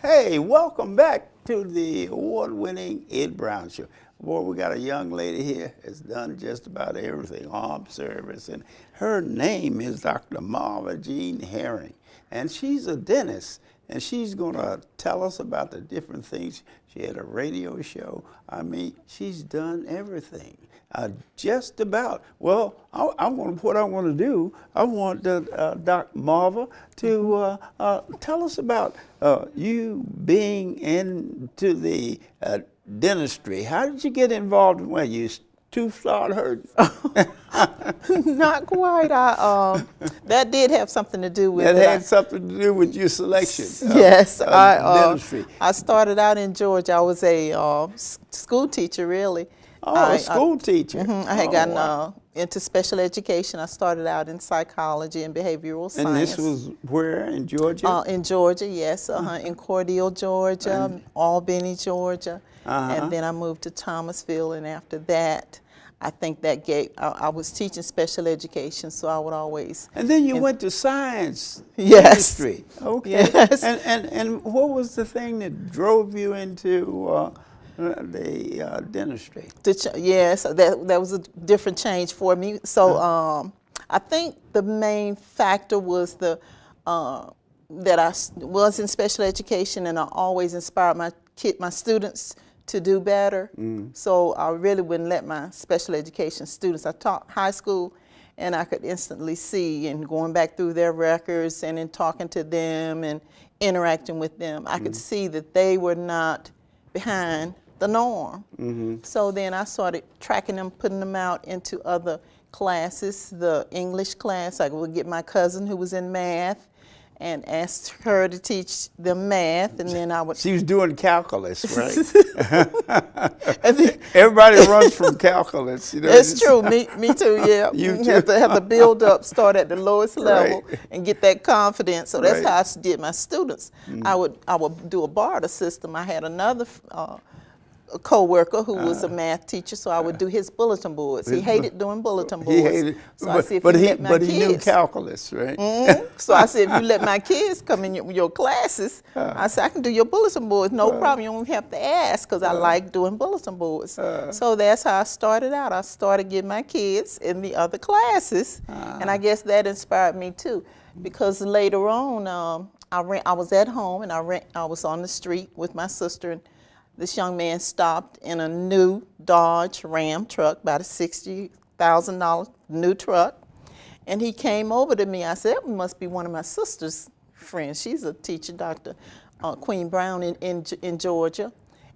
Hey, welcome back to the award-winning Ed Brown Show. Boy, we got a young lady here that's done just about everything, armed service, and her name is Dr. Marva Jean Herring, and she's a dentist, and she's going to tell us about the different things. She had a radio show. I mean, she's done everything. Just about. Well, what I want to do, I want Dr. Marva to tell us about you being into the dentistry. How did you get involved when your tooth started hurting? Not quite. That did have something to do with that had something to do with your selection. Yes, dentistry. I started out in Georgia. I was a school teacher, really. Oh, a school teacher. I had gotten into special education. I started out in psychology and behavioral science. And this was where, in Georgia? In Georgia, yes. In Cordele, Georgia, Albany, Georgia. And then I moved to Thomasville, and after that, I think that I was teaching special education, so I would always... And then you went to science dentistry. Okay. Yes. And what was the thing that drove you into the dentistry? Yes, that was a different change for me. So I think the main factor was that I was in special education, and I always inspired my students to do better. So I really wouldn't let my special education students, I taught high school, and I could instantly see, and going back through their records and in talking to them and interacting with them, I could see that they were not behind the norm. So then I started tracking them, putting them out into other classes. The English class, I would get my cousin who was in math and asked her to teach them math, and then I would... She was doing calculus, right? Everybody runs from calculus. You know? It's true, me too, yeah. You have to build up, start at the lowest level, and get that confidence. So that's how I did my students. I would do a barter system. I had another a co-worker who was a math teacher, so I would do his bulletin boards. He hated doing bulletin boards. He hated, so I said, but he knew calculus, right? So I said, if you let my kids come in your classes, I said, I can do your bulletin boards, no problem. You don't have to ask, because I like doing bulletin boards. So that's how I started out. I started getting my kids in the other classes, and I guess that inspired me too, because later on, I was at home, and I was on the street with my sister, and this young man stopped in a new Dodge Ram truck, about a $60,000 new truck, and he came over to me. I said, that must be one of my sister's friends. She's a teacher, Dr. Queen Brown in Georgia,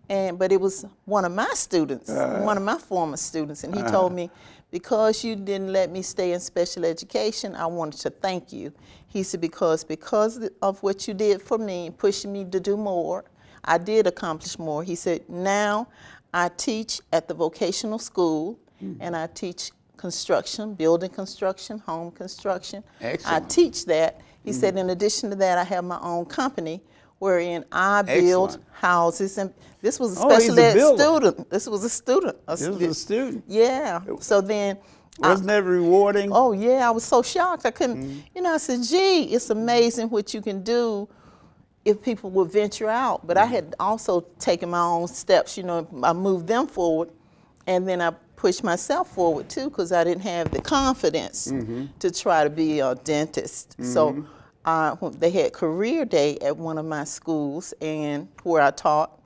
but it was one of my students, one of my former students, and he told me, because you didn't let me stay in special education, I wanted to thank you. He said, because of what you did for me, pushing me to do more, I did accomplish more. He said, now I teach at the vocational school, and I teach construction, building construction, home construction. Excellent. I teach that. He said, in addition to that, I have my own company wherein I build houses. And this was a special ed student. This was a student. This was a student. Yeah. So then... Wasn't that rewarding? Oh, yeah. I was so shocked. I couldn't, I said, gee, it's amazing what you can do if people would venture out. But I had also taken my own steps, I moved them forward, and then I pushed myself forward too, because I didn't have the confidence to try to be a dentist. So they had career day at one of my schools and where I taught,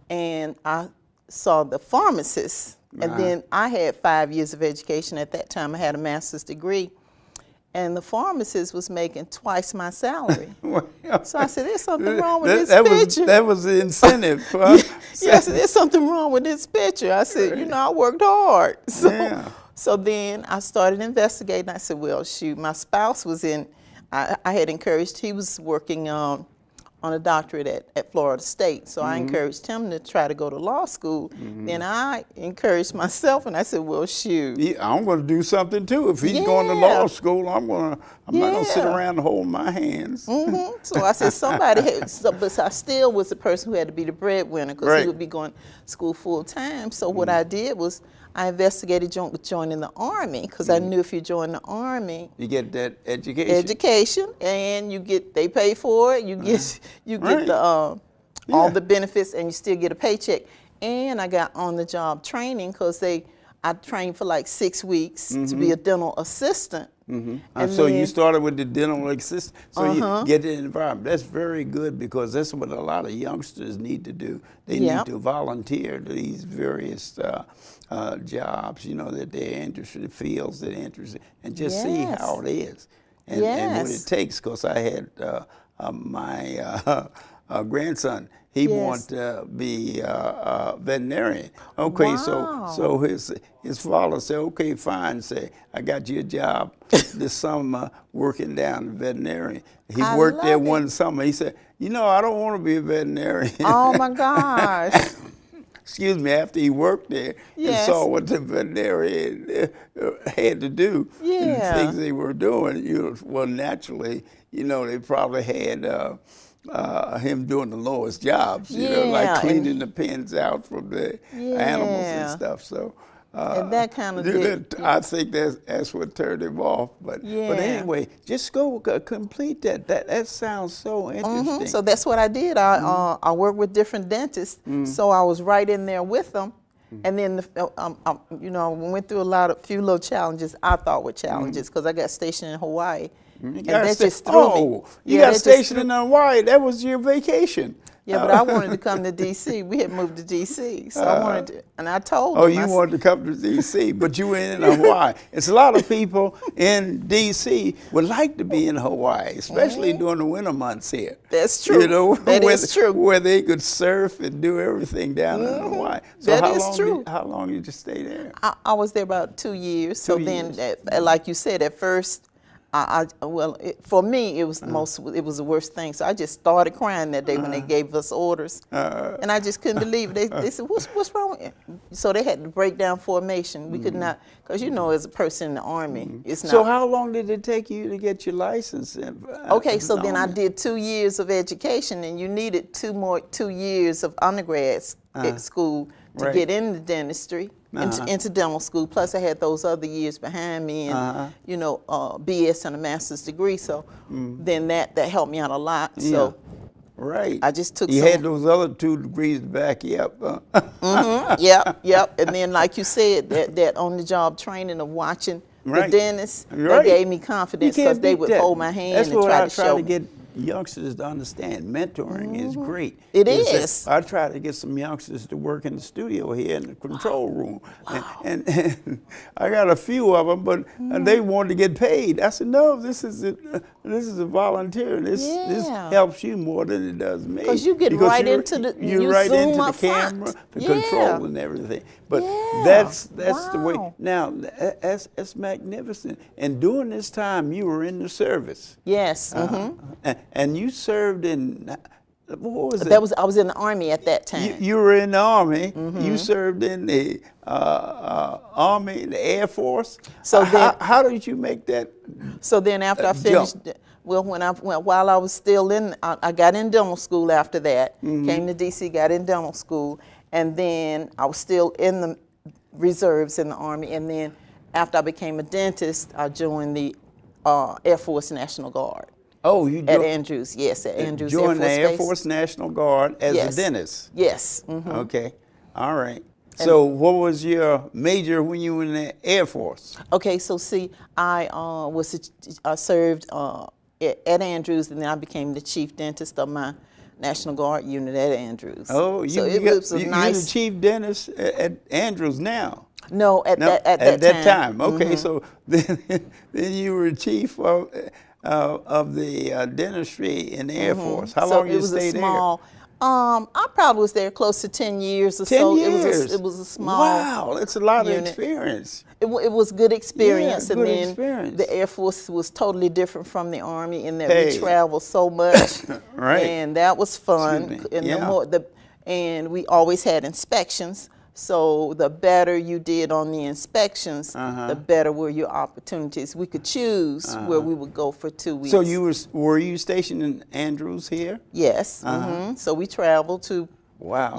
and I saw the pharmacist, and then I had 5 years of education. At that time I had a master's degree. And the pharmacist was making twice my salary. So I said, there's something wrong with this picture. That was the incentive. Yes, there's something wrong with this picture. I said, I worked hard. So then I started investigating. I said, well, shoot, my spouse was I had encouraged, he was working on a doctorate at Florida State. So I encouraged him to try to go to law school. Then I encouraged myself, and I said, well, shoot. Yeah, I'm going to do something too. If he's going to law school, I'm not going to sit around and hold my hands. So I said, but I still was the person who had to be the breadwinner, because he would be going to school full time. So what I did was I investigated joining the Army, because I knew if you join the Army, you get that education. And they pay for it. You get the all the benefits, and you still get a paycheck. And I got on-the-job training because I trained for like 6 weeks to be a dental assistant. And so you started with the dental assistant, so you get the environment. That's very good because that's what a lot of youngsters need to do. They need to volunteer to these various jobs, you know, that they're interested, fields that they're interested, and just see how it is and what it takes. Because I had my grandson. He wanted to be a veterinarian. Okay, so his father said, okay, fine. Say, I got you a job this summer working down the veterinarian. He worked there one summer. He said, you know, I don't want to be a veterinarian. Oh my gosh. Excuse me, after he worked there and saw what the veterinarian had to do and the things they were doing, you know, well, naturally, you know, they probably had him doing the lowest jobs, you know, like cleaning the pens out from the animals and stuff. So and that kind of I think that's what turned him off. But anyway, just go complete that. That sounds so interesting. So that's what I did. I worked with different dentists, so I was right in there with them. And then, you know, we went through a few little challenges I thought were challenges because I got stationed in Hawaii. And that just threw me. You got stationed in Hawaii. That was your vacation. Yeah, but I wanted to come to D.C. We had moved to D.C., so I wanted to, and I told them. Oh, you wanted to come to D.C., but you were in Hawaii. It's a lot of people in D.C. would like to be in Hawaii, especially during the winter months here. That's true. You know, that is true. Where they could surf and do everything down in Hawaii. So that is true. How long did you stay there? I was there about 2 years. So then, like you said, at first, for me, it was it was the worst thing. So I just started crying that day when they gave us orders, and I just couldn't believe it. They said, "What's wrong with you?" So they had to break down formation. We could not, because you know, as a person in the Army, it's not. So how long did it take you to get your license? Okay, so then I did 2 years of education, and you needed 2 years of undergrad school to get into dentistry. Into dental school. Plus, I had those other years behind me, and you know, BS and a master's degree. So then that helped me out a lot. So I just took. You had those other 2 degrees to back you up. Yep. And then, like you said, that on-the-job training of watching the dentist that gave me confidence because they would hold my hand and try to show me. Youngsters to understand mentoring is great. It is. I try to get some youngsters to work in the studio here in the control room, and I got a few of them, but they wanted to get paid. I said, no, this is a volunteer. This helps you more than it does me. Because you get right into the camera, the control and everything. But that's the way. Now that's magnificent. And during this time, you were in the service. Yes. And you served in, what was it? I was in the Army at that time. You were in the Army. You served in the Army, the Air Force. So how did you make that? So then after I finished, while I was still in, I got in dental school after that. Came to D.C., got in dental school, and then I was still in the reserves in the Army. And then after I became a dentist, I joined the Air Force National Guard. Oh, you at Andrews, yes, at Andrews Air Force joined the Air Force National Guard as a dentist. Yes. Okay, all right. So, what was your major when you were in the Air Force? Okay, so see, I served at Andrews, and then I became the chief dentist of my National Guard unit at Andrews. Oh, you're the chief dentist at Andrews now. No, at that time. Okay, so then you were chief of the dentistry in the Air Force. How long did you stay there? I probably was there close to 10 years or 10 so. Years. It was a small. Wow, that's a lot of experience. It was good experience, and then the Air Force was totally different from the Army in that we traveled so much, and that was fun. And we always had inspections. So the better you did on the inspections, the better were your opportunities. We could choose where we would go for 2 weeks. So were you stationed in Andrews here? Yes. So we traveled to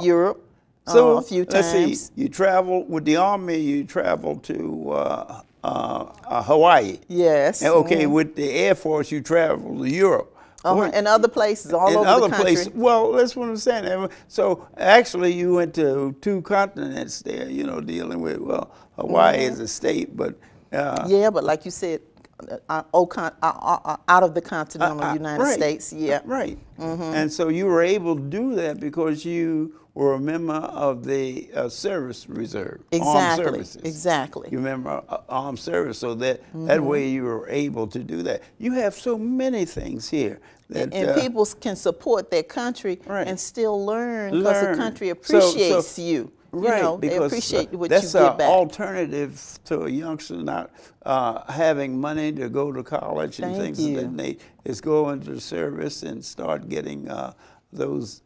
Europe a few times. Let's see. You traveled with the Army. You traveled to Hawaii. Yes. And with the Air Force, you traveled to Europe. And other places all over the country. Places. Well, that's what I'm saying. So actually, you went to 2 continents there. You know, dealing with Hawaii is a state, but yeah, but like you said, out of the continental United States. Yeah. Right. And so you were able to do that because you were a member of the service reserve, armed services. Exactly. You remember armed service, so that way you were able to do that. You have so many things here. That, and people can support their country and still learn because the country appreciates you. Right, you know, because they appreciate what that's you give an back. alternative to a youngster not having money to go to college and things of that nature. Is go into the service and start getting those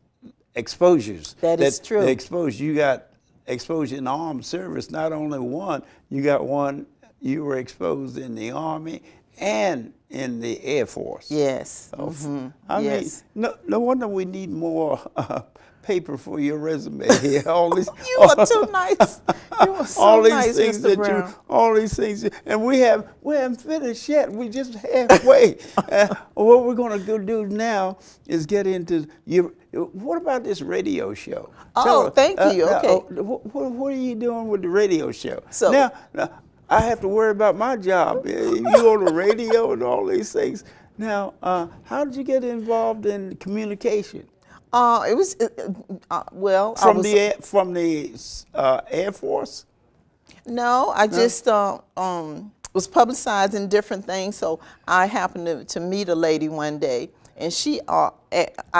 exposures. That is true. The exposure. You got exposure in the armed service. Not only one, you got one. You were exposed in the Army and in the Air Force. Yes. So, I mean, no wonder we need more paper for your resume here. All these, you are too nice. You are so all these nice, things Mr. that Brown. all these things, and we haven't finished yet. We just halfway. What we're going to do now is get into your. What about this radio show? Oh, thank you. Okay. What are you doing with the radio show? So now I have to worry about my job. You on the radio and all these things. Now, how did you get involved in communication? It was well from the Air Force. No, I just was publicizing different things. So I happened to meet a lady one day, and I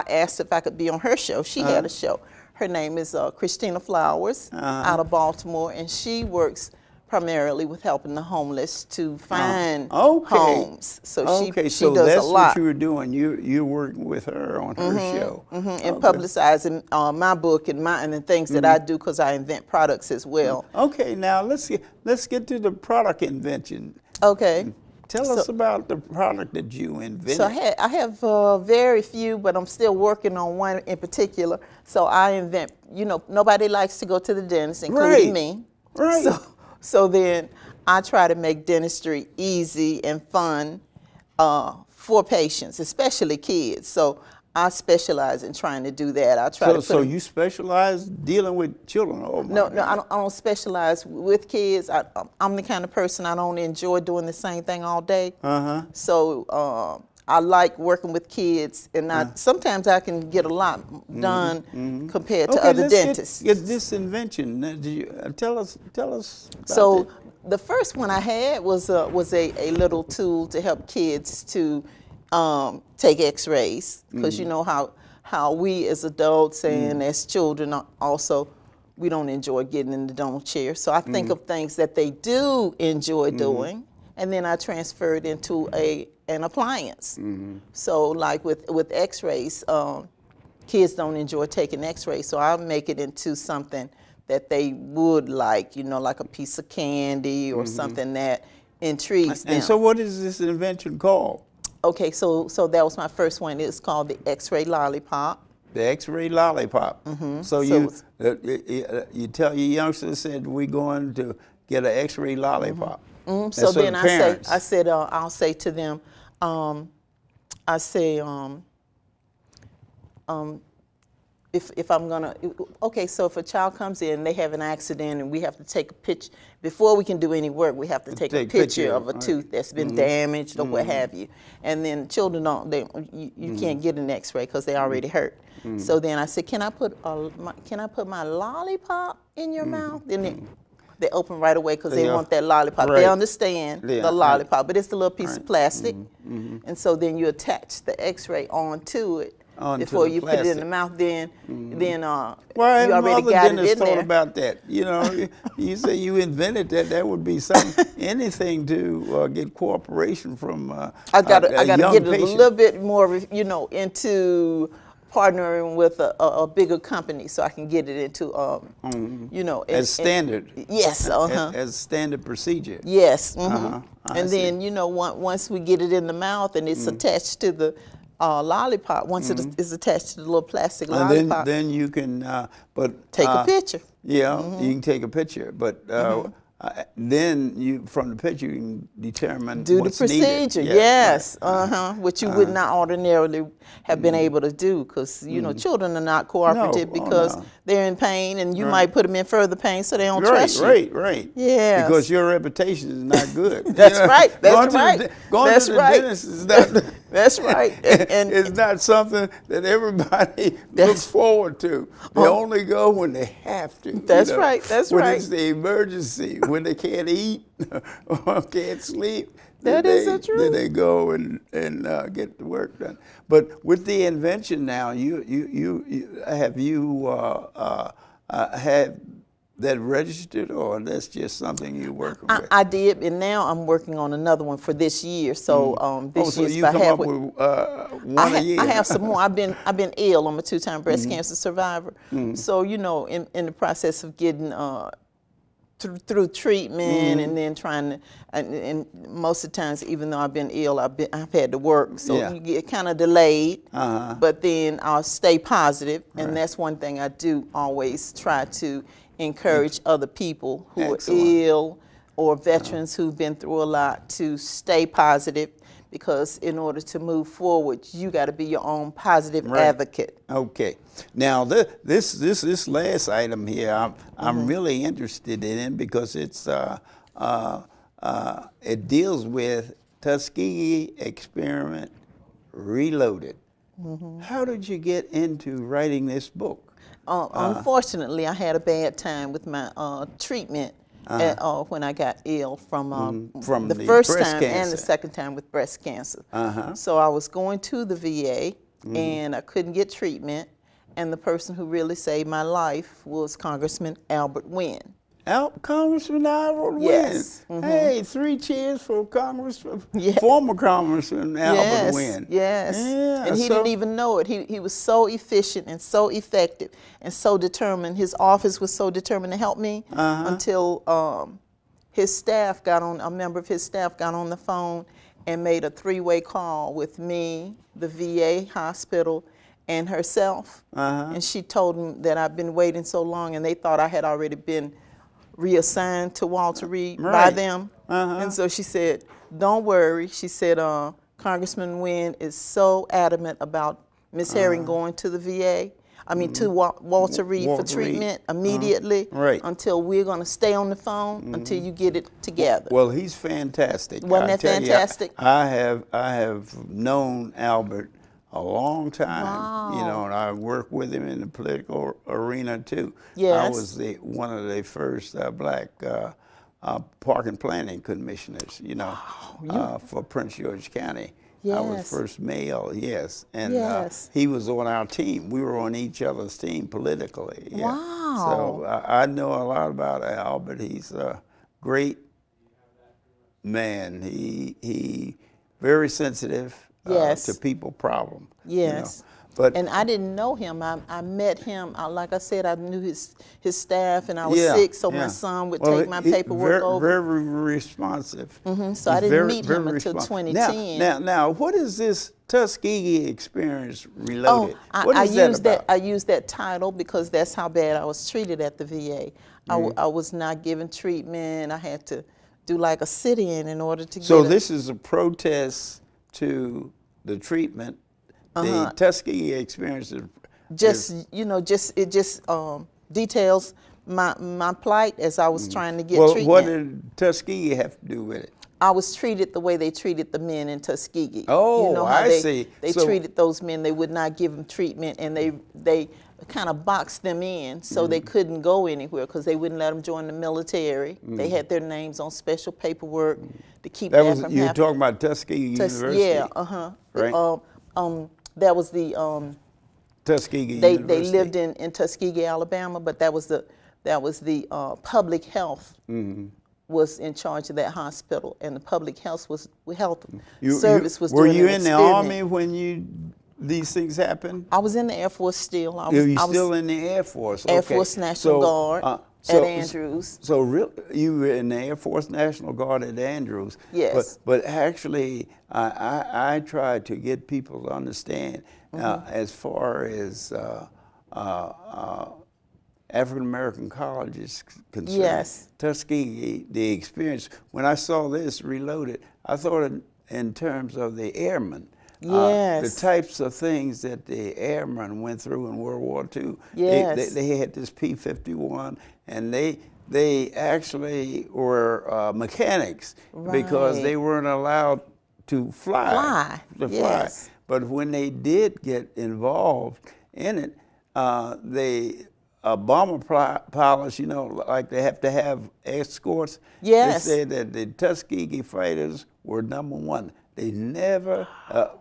asked if I could be on her show. She had a show. Her name is Christina Flowers out of Baltimore, and she works primarily with helping the homeless to find homes. So she does so a that's lot. what you were doing. You're working with her on her show. And publicizing my book and the things that I do because I invent products as well. Okay, now let's get to the product invention. Okay. Tell us about the product that you invented. So I have very few, but I'm still working on one in particular. So I invent, nobody likes to go to the dentist, including me. Right. So then I try to make dentistry easy and fun for patients, especially kids. So I specialize in trying to do that. I try to So you specialize dealing with children? Oh my God. I don't specialize with kids. I'm the kind of person, I don't enjoy doing the same thing all day. So I like working with kids, and sometimes I can get a lot done compared to other dentists. Get this invention. Did you tell us about So the first one I had was a little tool to help kids to take X-rays, because you know how we as adults and as children also, we don't enjoy getting in the dental chair. So I think of things that they do enjoy doing, and then I transfer it into an appliance. So like with X-rays, kids don't enjoy taking X-rays, so I'll make it into something that they would like, like a piece of candy or something that intrigues them. And so what is this invention called? Okay, so that was my first one. It's called the X-ray lollipop. The X-ray lollipop. So you tell your youngsters, said we're going to get an X-ray lollipop. So then I'll say to them, if I'm gonna, so if a child comes in, they have an accident, and we have to take a picture, before we can do any work, we have to take a picture of a tooth that's been damaged or what have you. And then children you can't get an X-ray because they already hurt. So then I said, can I put my lollipop in your mouth? Then they open right away because they want that lollipop. They understand the lollipop, but it's a little piece of plastic. And so then you attach the X-ray onto it before you put it in the mouth. Then you already got it in there. About that. You say you invented that. That would be anything to get cooperation from I gotta get patient. a little bit more, into partnering with a bigger company, so I can get it into, as standard. Yes, as standard procedure. Yes, and then once we get it in the mouth and it's attached to the lollipop, once it is attached to the little plastic lollipop, then you can, take a picture. Yeah, you can take a picture, but then you, from the picture, you can determine Do the what's procedure, needed. yes, Right. which you would not ordinarily have been able to do, because you know children are not cooperative No, oh because no. they're in pain, and you Right. might put them in further pain, so they don't Right, trust you. right. Yes. Because your reputation is not good. That's right. That's right. Going That's to the right. dentist is not. That's right. And it's not something that everybody looks forward to. They only go when they have to. That's right. That's when right. it's the emergency, when they can't eat or can't sleep. That is the truth. Then they go and get the work done. But with the invention now, have had that registered, or that's just something you're working with? I did, and now I'm working on another one for this year. So this so year's you about come up halfway. with one a year. I have some more. I've been ill. I'm a 2-time breast cancer survivor. So you know, in the process of getting through treatment and then trying to, and most of the times, even though I've been ill, I've had to work. So you get kind of delayed. But then I'll stay positive, and that's one thing I do always try to encourage other people who are ill or veterans who've been through a lot to stay positive, because in order to move forward, you got to be your own positive advocate. Okay. Now this last item here, I'm really interested in, because it's it deals with Tuskegee Experiment Reloaded. How did you get into writing this book? Unfortunately, I had a bad time with my treatment when I got ill from the first time and the second time with breast cancer. So I was going to the VA, and I couldn't get treatment, and the person who really saved my life was Congressman Albert Wynn. Congressman Albert Yes. Wynn. Hey, 3 cheers for former Congressman Albert Wynn. Yes. Yeah, and he didn't even know it. He was so efficient and so effective and so determined. His office was so determined to help me until his staff a member of his staff got on the phone and made a 3-way call with me, the VA hospital, and herself. And she told him that I've been waiting so long, and they thought I had already been reassigned to Walter Reed by them. And so she said, don't worry. She said, Congressman Wynn is so adamant about Miss Herring going to the VA, to Walter Reed for treatment immediately until we're going to stay on the phone until you get it together. Well, he's fantastic. Wasn't that fantastic? I have known Albert a long time, and I worked with him in the political arena too. Yes. I was one of the first black park and planning commissioners, for Prince George County. Yes. I was first male, and he was on our team. We were on each other's team politically. Yeah. Wow. So I know a lot about Albert. He's a great man. He very sensitive. To people problem. Yes. But and I didn't know him. I met him. Like I said, I knew his staff, and I was sick, so my son would take my paperwork over. Very responsive. So I didn't meet him until 2010. Now, what is this Tuskegee Experience Reloaded? What is I used that title because that's how bad I was treated at the VA. I was not given treatment. I had to do like a sit-in in order to get. So this is a protest to the treatment. The Tuskegee Experience details my plight as I was trying to get treatment. What did Tuskegee have to do with it? I was treated the way they treated the men in Tuskegee. Oh, how I see. They treated those men. They would not give them treatment, and they kind of boxed them in so they couldn't go anywhere because they wouldn't let them join the military. They had their names on special paperwork to keep that from happening. You're talking about Tuskegee University? Yeah, Right. That was the Tuskegee they University. They lived in Tuskegee, Alabama, but that was the public health was in charge of that hospital, and the public health service was Were doing you an in the experiment. Army when these things happened? I was in the Air Force still. I You was still in the Air Force? Air Okay. Force National Guard at Andrews. So you were in the Air Force National Guard at Andrews. Yes. But actually, I tried to get people to understand as far as African American college is concerned, Yes. Tuskegee, the experience, when I saw this Reloaded, I thought in terms of the airmen. The Yes. types of things that the airmen went through in World War II. Yes. They had this P-51, and they actually were mechanics because Right. they weren't allowed to fly. Yes. But when they did get involved in it, they bomber pilots, you know, like they have to have escorts. Yes. They said that the Tuskegee fighters were #1. They never,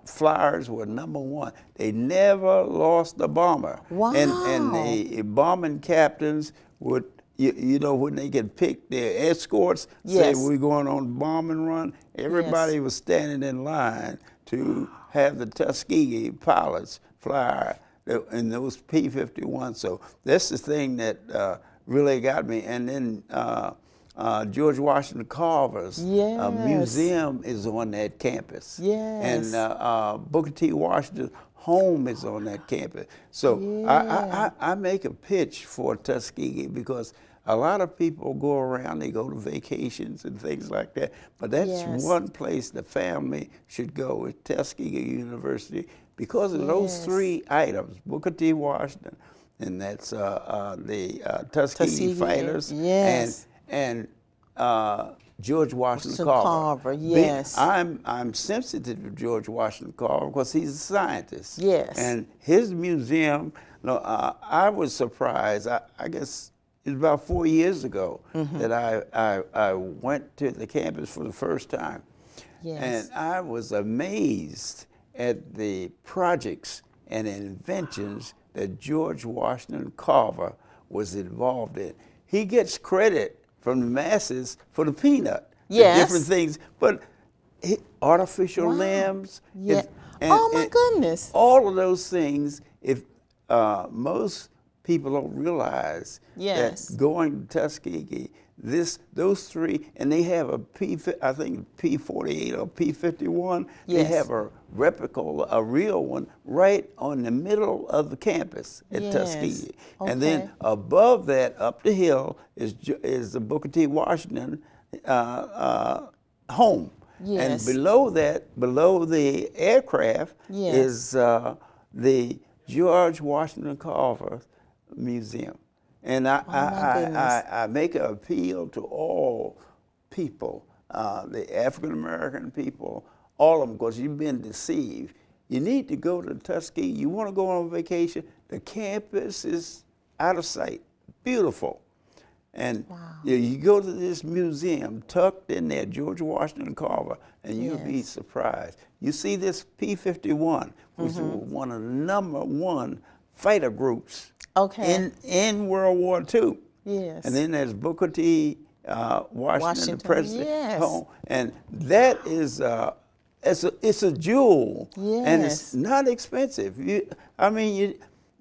flyers were #1. They never lost a bomber. And Wow. the bombing captains would, you know, when they get picked, their escorts say, Yes. we're going on bombing run. Everybody was standing in line to have the Tuskegee pilots fly in those P-51. So that's the thing that really got me. And then George Washington Carver's Yes. museum is on that campus. Yes. And Booker T. Washington's home is on that campus. So Yeah. I make a pitch for Tuskegee because a lot of people go around, they go to vacations and things like that. But that's Yes. one place the family should go, is Tuskegee University, because of those Yes. 3 items, Booker T. Washington, and that's the Tuskegee Tuskegee, fighters, yes. and George Washington Washington Carver. Carver, yes. I'm sensitive to George Washington Carver because he's a scientist. Yes. And his museum, no, I was surprised. I guess it was about 4 years ago that I went to the campus for the first time. Yes. And I was amazed at the projects and inventions that George Washington Carver was involved in. He gets credit from the masses for the peanut, Yes. the different things, but artificial Wow. limbs. Yeah. Oh, my goodness. All of those things, if most people don't realize Yes. that going to Tuskegee, those 3, and they have a I think P-48 or P-51. They Yes. have a replica, a real one, right on the middle of the campus at Yes. Tuskegee. Okay. And then above that, up the hill, is the Booker T. Washington home. Yes. And below that, below the aircraft, Yes. is the George Washington Carver Museum. And I make an appeal to all people, the African American people, all of them, because you've been deceived. You need to go to Tuskegee. You want to go on vacation. The campus is out of sight, beautiful. And you go to this museum tucked in there, George Washington Carver, and you'll be surprised. You see this P-51, which was one of the #1 fighter groups in World War II. Yes. And then there's Booker T. Washington, the president. Yes. And that is it's a jewel, and it's Yes. not expensive.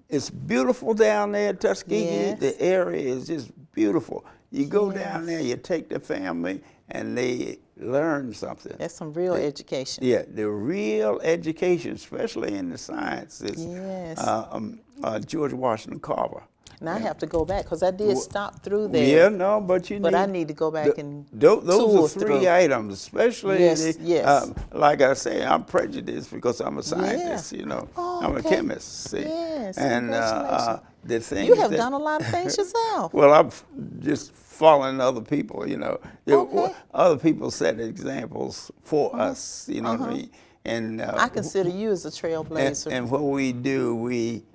It's beautiful down there at Tuskegee. Yes. The area is just beautiful. You go down there, you take the family, and they learn something. That's some real education. Yeah, the real education, especially in the sciences. Yes. George Washington Carver. Now I have to go back because I did stop through there. Yeah, no, but I need to go back and those tour are 3 through. items, especially Yes, yes. like I say, I'm prejudiced because I'm a scientist. You know, Oh, I'm a okay. chemist. See? Yes, and congratulations. the thing You have done a lot of things yourself. Well, I've just following other people. You know, Okay. other people set examples for us. You know what I mean? And I consider you as a trailblazer. and what we do, we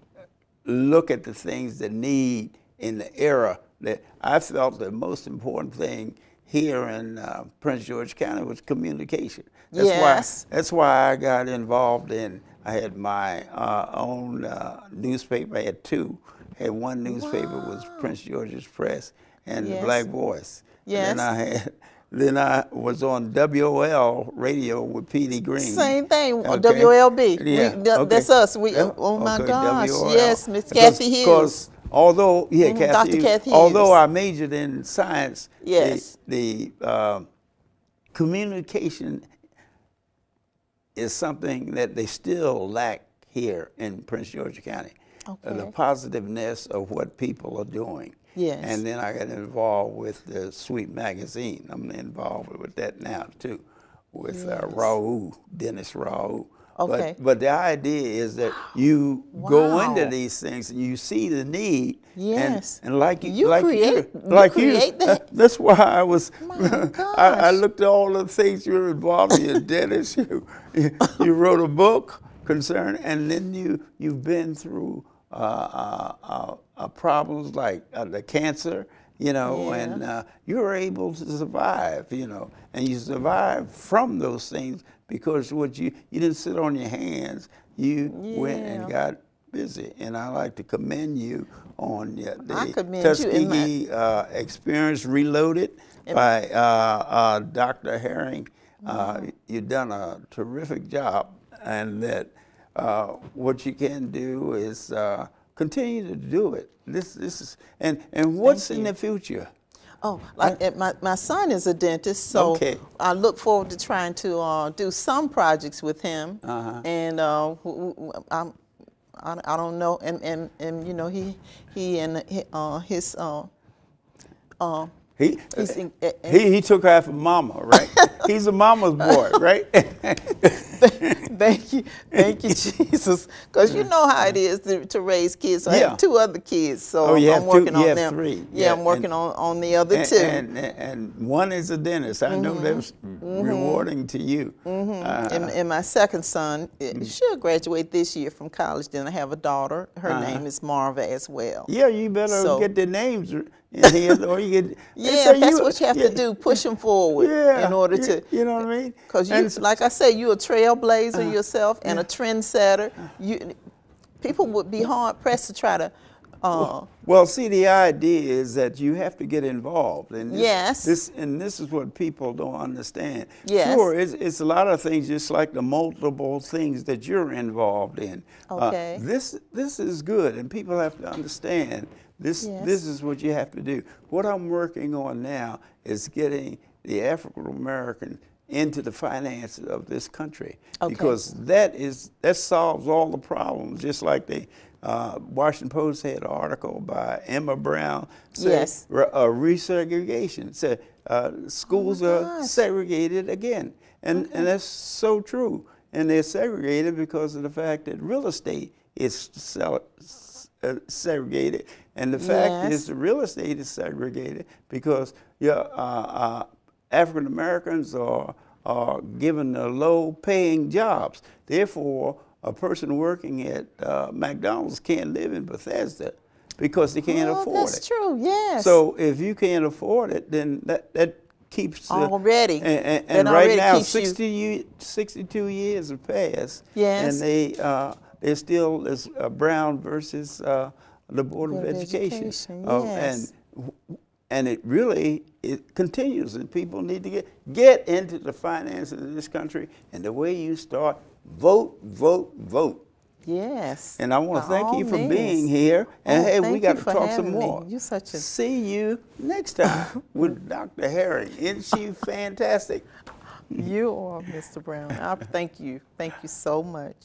look at the things that need in the era that I felt the most important thing here in Prince George County was communication. That's why I got involved in. I had my own newspaper. I had 2. I had one newspaper was Prince George's Press and the Black Voice. Yes. And then I was on WOL radio with P.D. Green. Same thing, Okay. WLB. Yeah. That's us. Oh my gosh, yes, Miss Kathy Hughes. Although, Dr. Kathy, Kathy although Hughes. I majored in science, Yes. the communication is something that they still lack here in Prince George County. Okay. positiveness of what people are doing. Yes. And then I got involved with the Sweet magazine. I'm involved with that now too, with Yes. Dennis Raoult. Okay. But the idea is that you go into Wow. these things and you see the need. Yes. And like You create that. That's why I was. My I gosh. looked at all the things you were involved in, Dennis. You wrote a book concerning, and then you've been through problems like the cancer, and you were able to survive, and you survived from those things because you didn't sit on your hands. You went and got busy, and I like to commend you on the Tuskegee Experience Reloaded by Dr. Herring. You've done a terrific job, and that what you can do is continue to do it. This is and what's in the future? Oh, like my son is a dentist, so Okay. I look forward to trying to do some projects with him. And I don't know, and he and his He took after mama, right? He's a mama's boy, right? Thank you, Jesus. Because you know how it is to raise kids. So I have 2 other kids, so I'm working on them. 3. Yeah, I'm working on the other 2. And one is a dentist. I know that's rewarding to you. And my second son, she'll graduate this year from college. Then I have a daughter. Her name is Marva as well. Yeah, you better get their names in here, or you get. Yeah, that's what you have to do. Push them forward in order to. You know what I mean? Because like I say, you're a trailblazer yourself and a trendsetter. People would be hard pressed to try to. Well, see, the idea is that you have to get involved, and this is what people don't understand. Yes. Sure, it's a lot of things, just like the multiple things that you're involved in. Okay. This is good, and people have to understand this. This is what you have to do. What I'm working on now is getting the African American into the finances of this country, because that solves all the problems. Just like the Washington Post had an article by Emma Brown said resegregation. Said schools are segregated again, and that's so true. And they're segregated because of the fact that real estate is segregated, and the fact is the real estate is segregated because African Americans are given the low-paying jobs. Therefore, a person working at McDonald's can't live in Bethesda because they can't afford it. That's true. Yes. So if you can't afford it, then that keeps already. And right now, 62 years have passed. Yes. And there's still this Brown versus the Board of Education. Yes. And it continues, and people need to get into the finances of this country. And the way you start, vote, vote, vote. Yes. And I want to thank you for being here. And hey, we got to talk some more. You're such a... See you next time with Dr. Herring. Isn't she fantastic? You are, Mr. Brown. I thank you. Thank you so much.